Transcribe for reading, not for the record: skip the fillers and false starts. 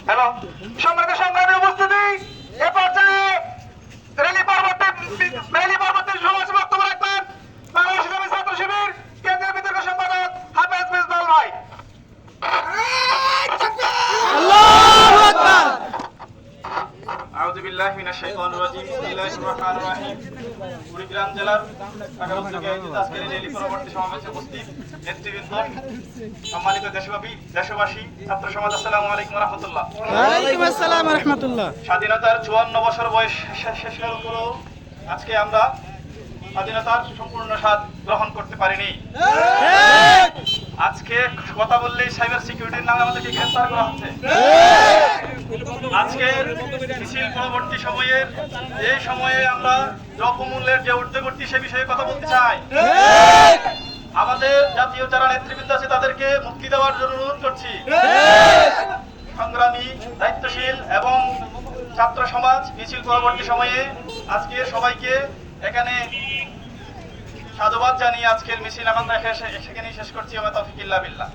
Hello, সম্মানিত সংগ্রামী উপস্থিতি, এ পর্যায়ে রেলি পরবর্তী সমাজ বক্তব্য রাখবেন বাংলাদেশ ইসলামী ছাত্র শিবির কেন্দ্রীয় বিতর্ক সম্পাদক হাফেজ মিসবাহ ভাই। আউযু বিল্লাহি মিনাশ শাইতানির রাজিম। বিসমিল্লাহির রহমানির রহিম। কুড়িগ্রাম জেলার ঢাকা থেকে আজকের রেলি পরবর্তী সমাবেশে উপস্থিত নেতৃবৃন্দ, সম্মানিত দেশবাসী, ছাত্র সমাজ, আসসালামু আলাইকুম ওয়া রাহমাতুল্লাহ। ওয়া আলাইকুম আসসালাম ওয়া রাহমাতুল্লাহ। স্বাধীনতার 54 বছর বয়স শেষ হওয়ার পরেও আজকে আমরা স্বাধীনতার সম্পূর্ণ স্বাদ গ্রহণ করতে পারিনি। আজকে কথা বললেই সাইবার সিকিউরিটির নামে আমাদেরকে গ্রেফতার করা হচ্ছে। আজকের মিছিল পরবর্তী সময়ের এই সময়ে আমরা দ্রব্যমূল্যের যে ঊর্ধ্বগতি সে বিষয়ে কথা বলতে চাই। আমাদের জাতীয় যারা নেতৃবৃন্দ আছে তাদেরকে মুক্তি দেওয়ার জন্য অনুরোধ করছি। সংগ্রামী, দায়িত্বশীল এবং ছাত্র সমাজ মিছিল পরবর্তী সময়ে আজকে সবাইকে এখানে সাধুবাদ জানিয়ে আজকের মিছিল আমরা সেখানেই শেষ করছি। ওয়া তাওফিক ইল্লা বিল্লাহ।